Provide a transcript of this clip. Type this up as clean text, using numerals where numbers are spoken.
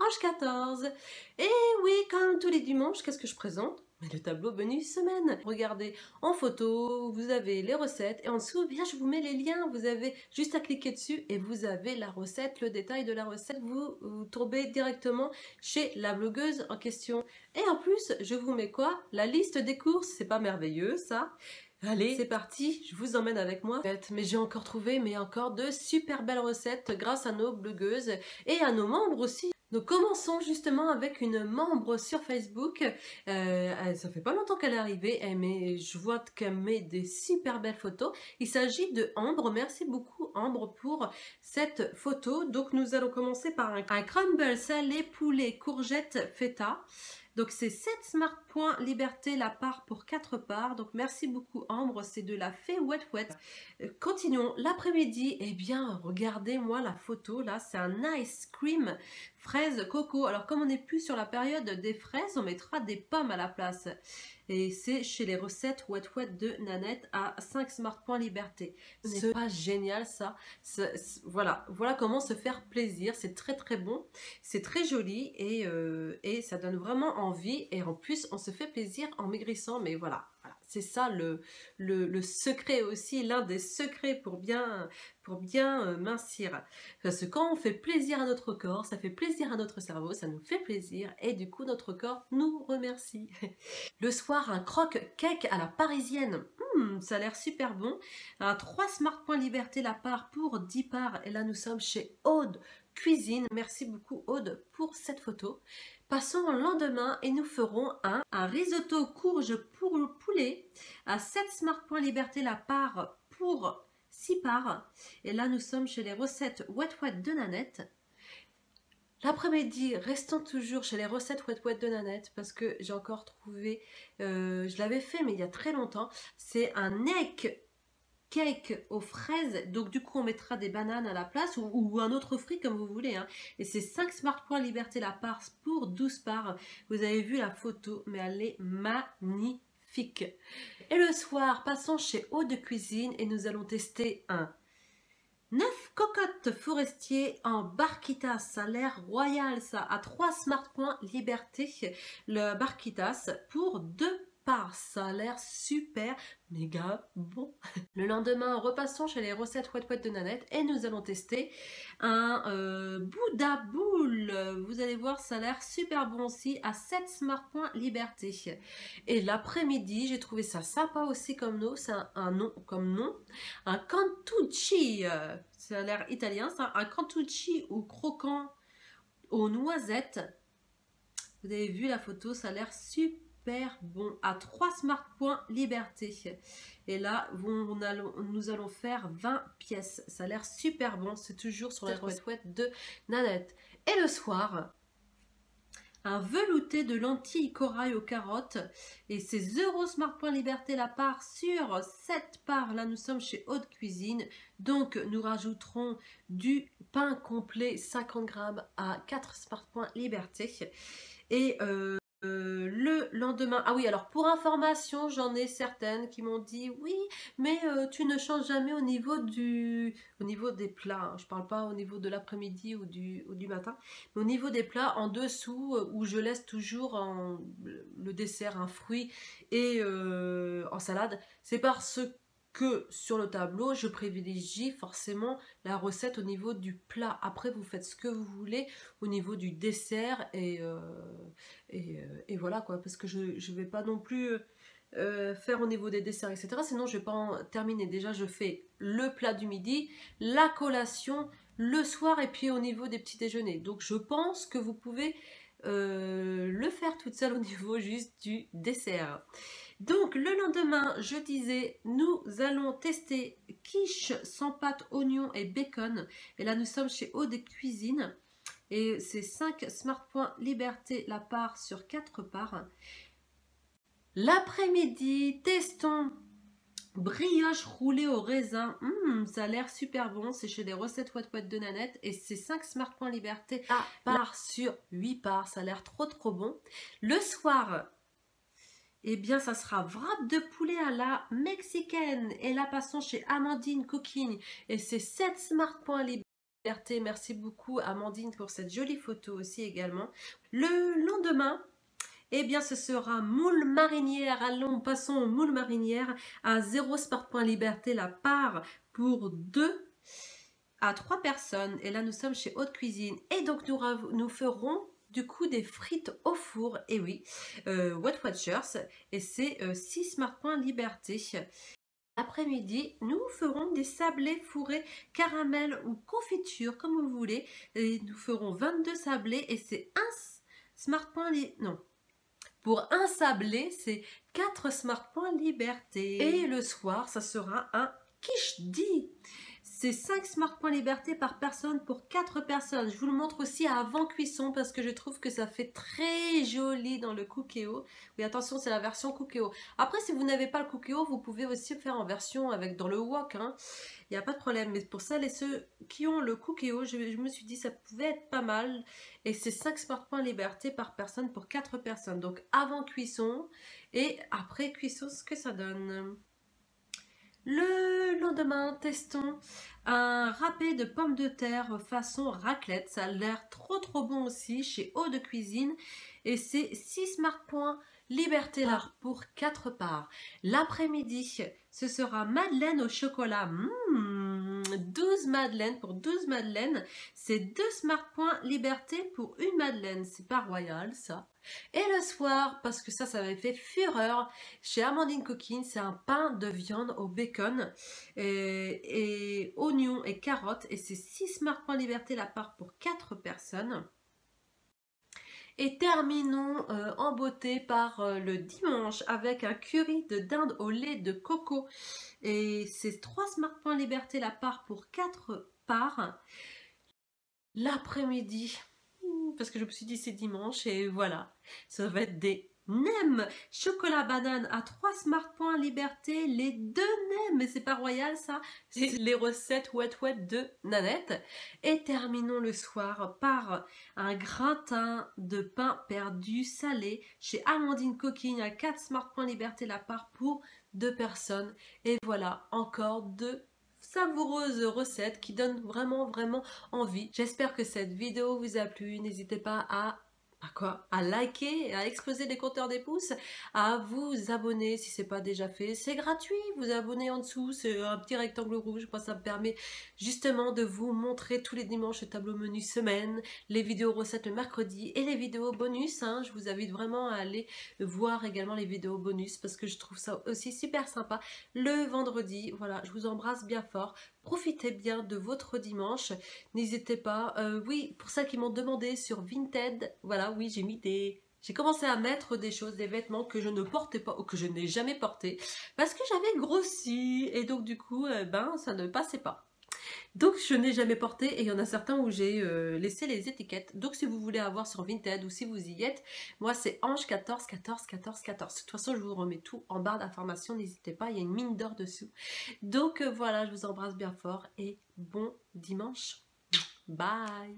Ange 14. Et oui, comme tous les dimanches, qu'est-ce que je présente? Mais le tableau bonus semaine. Regardez, en photo, vous avez les recettes et en dessous, eh bien, je vous mets les liens. Vous avez juste à cliquer dessus et vous avez la recette, le détail de la recette. Vous tombez directement chez la blogueuse en question. Et en plus, je vous mets quoi? La liste des courses. C'est pas merveilleux, ça? Allez, c'est parti, je vous emmène avec moi. Mais j'ai encore trouvé, encore de super belles recettes grâce à nos blogueuses et à nos membres aussi. Donc commençons justement avec une membre sur Facebook. Ça fait pas longtemps qu'elle est arrivée, mais je vois qu'elle met des super belles photos. Il s'agit de Ambre. Merci beaucoup Ambre pour cette photo. Donc nous allons commencer par un crumble salé poulet courgette feta. Donc c'est 7 Smart Points Liberté la part pour 4 parts. Donc merci beaucoup Ambre, c'est de la fée Wet Wet. Continuons l'après-midi. Eh bien regardez-moi la photo là, c'est un ice cream fraise coco. Alors comme on n'est plus sur la période des fraises, on mettra des pommes à la place. Et c'est chez les recettes Wet Wet de Nanette à 5 Smart Points Liberté. C'est pas génial ça? Voilà comment se faire plaisir. C'est très très bon, c'est très joli et ça donne vraiment envie. Et en plus, on se fait plaisir en maigrissant. Mais voilà. C'est ça le secret aussi, l'un des secrets pour bien mincir. Parce que quand on fait plaisir à notre corps, ça fait plaisir à notre cerveau, ça nous fait plaisir et du coup notre corps nous remercie. Le soir, un croque-cake à la parisienne. Ça a l'air super bon. Un 3 Smart Points Liberté la part pour 10 parts. Et là, nous sommes chez Aude Cuisine. Merci beaucoup Aude pour cette photo. Passons au lendemain et nous ferons un risotto courge pour le poulet à 7 Smart Points Liberté la part pour 6 parts. Et là, nous sommes chez les recettes Wet Wet de Nanette. L'après-midi, restons toujours chez les recettes Wet Wet de Nanette parce que j'ai encore trouvé, je l'avais fait mais il y a très longtemps, c'est un egg cake aux fraises, donc du coup on mettra des bananes à la place ou un autre fruit comme vous voulez, hein. Et c'est 5 Smart Points Liberté la part pour 12 parts. Vous avez vu la photo mais elle est magnifique. Et le soir, passons chez Eau de Cuisine et nous allons tester un 9 cocottes forestiers en barquitas, ça a l'air royal ça, à 3 Smart Points Liberté, le barquitas pour 2 parts, ça a l'air super méga bon. Le lendemain, repassons chez les recettes Wet Wet de Nanette et nous allons tester un Bouddha Boule. Vous allez voir, ça a l'air super bon aussi à 7 Smart Points Liberté. Et l'après-midi, j'ai trouvé ça sympa aussi comme nom, c'est un nom comme nom, un cantucci. Ça a l'air italien, ça, un cantucci au croquant aux noisettes. Vous avez vu la photo, ça a l'air super bon à 3 Smart Points Liberté. Et là, nous allons faire 20 pièces. Ça a l'air super bon, c'est toujours sur la recette de Nanette. Et le soir, un velouté de lentilles corail aux carottes et c'est 0 Smart Points Liberté la part sur 7 parts. Là, nous sommes chez Haute Cuisine. Donc, nous rajouterons du pain complet 50 grammes à 4 Smart Points Liberté. Et le lendemain, ah oui, alors pour information, j'en ai certaines qui m'ont dit oui, mais tu ne changes jamais au niveau des plats, hein. Je parle pas au niveau de l'après-midi ou du matin, mais au niveau des plats en dessous où je laisse toujours le dessert, un fruit et en salade, c'est parce que sur le tableau, je privilégie forcément la recette au niveau du plat. Après, vous faites ce que vous voulez au niveau du dessert et voilà quoi, parce que je ne vais pas non plus faire au niveau des desserts, etc. Sinon, je vais pas en terminer. Déjà, je fais le plat du midi, la collation, le soir et puis au niveau des petits déjeuners. Donc, je pense que vous pouvez le faire toute seule au niveau juste du dessert. Donc le lendemain, je disais, nous allons tester quiche sans pâte, oignon et bacon. Et là, nous sommes chez Eau de Cuisine. Et c'est 5 Smart Points Liberté la part sur 4 parts. L'après-midi, testons brioche roulée au raisin. Ça a l'air super bon. C'est chez les recettes Wet Wet de Nanette. Et c'est 5 Smart Points Liberté la part sur 8 parts. Ça a l'air trop bon. Le soir, eh bien, ça sera wrap de poulet à la mexicaine. Et là, passons chez Amandine Cooking. Et c'est 7 Smart Points Liberté liberté. Merci beaucoup Amandine pour cette jolie photo aussi également. Le lendemain, eh bien ce sera moule marinière. Allons, passons au moule marinière à 0 smart point liberté la part pour 2 à 3 personnes. Et là nous sommes chez Haute Cuisine. Et donc nous ferons du coup des frites au four. Et oui, Weight Watchers. Et c'est 6 smart points liberté. Après-midi, nous ferons des sablés fourrés caramel ou confiture, comme vous voulez. Et nous ferons 22 sablés et c'est un smart point... Non. Pour un sablé, c'est 4 smart points liberté. Et le soir, ça sera un quiche-di. C'est 5 smart points liberté par personne pour 4 personnes. Je vous le montre aussi avant cuisson parce que je trouve que ça fait très joli dans le Cookéo. Oui, attention, c'est la version Cookéo. Après, si vous n'avez pas le Cookéo, vous pouvez aussi faire en version avec dans le wok. Hein. Il n'y a pas de problème. Mais pour celles et ceux qui ont le Cookéo, je me suis dit ça pouvait être pas mal. Et c'est 5 smart points liberté par personne pour 4 personnes. Donc avant cuisson et après cuisson, ce que ça donne. Le lendemain, testons un râpé de pommes de terre façon raclette. Ça a l'air trop bon aussi chez Eau de Cuisine. Et c'est 6 smart points liberté là pour 4 parts. L'après-midi, ce sera madeleine au chocolat. 12 madeleines pour 12 madeleines. C'est 2 smart points liberté pour une madeleine. C'est pas royal ça. Et le soir, parce que ça m'avait fait fureur, chez Amandine Coquine, c'est un pain de viande au bacon et oignons et carottes. Et c'est 6 smart points liberté la part pour 4 personnes. Et terminons en beauté par le dimanche avec un curry de dinde au lait de coco. Et c'est 3 smart points liberté la part pour 4 parts. L'après-midi, parce que je me suis dit c'est dimanche et voilà, ça va être des nems chocolat banane à 3 smart points liberté, les 2 nems, mais c'est pas royal ça, c'est les recettes wet de Nanette. Et terminons le soir par un gratin de pain perdu salé chez Amandine Coquine à 4 smart points liberté la part pour 2 personnes. Et voilà, encore 2 savoureuses recettes qui donnent vraiment envie. J'espère que cette vidéo vous a plu. N'hésitez pas à liker, à exploser les compteurs des pouces, à vous abonner si c'est pas déjà fait. C'est gratuit, vous abonnez en dessous, c'est un petit rectangle rouge. Moi, ça me permet justement de vous montrer tous les dimanches le tableau menu semaine, les vidéos recettes le mercredi et les vidéos bonus. Hein. Je vous invite vraiment à aller voir également les vidéos bonus parce que je trouve ça aussi super sympa le vendredi. Voilà, je vous embrasse bien fort. Profitez bien de votre dimanche. N'hésitez pas. Oui, pour celles qui m'ont demandé sur Vinted, voilà, oui, j'ai commencé à mettre des choses, des vêtements que je ne portais pas ou que je n'ai jamais portés parce que j'avais grossi et donc du coup, ça ne passait pas. Donc je n'ai jamais porté et il y en a certains où j'ai laissé les étiquettes. Donc si vous voulez avoir sur Vinted ou si vous y êtes, moi c'est Ange 14 14 14 14. De toute façon je vous remets tout en barre d'informations, n'hésitez pas, il y a une mine d'or dessous. Donc voilà, je vous embrasse bien fort et bon dimanche. Bye.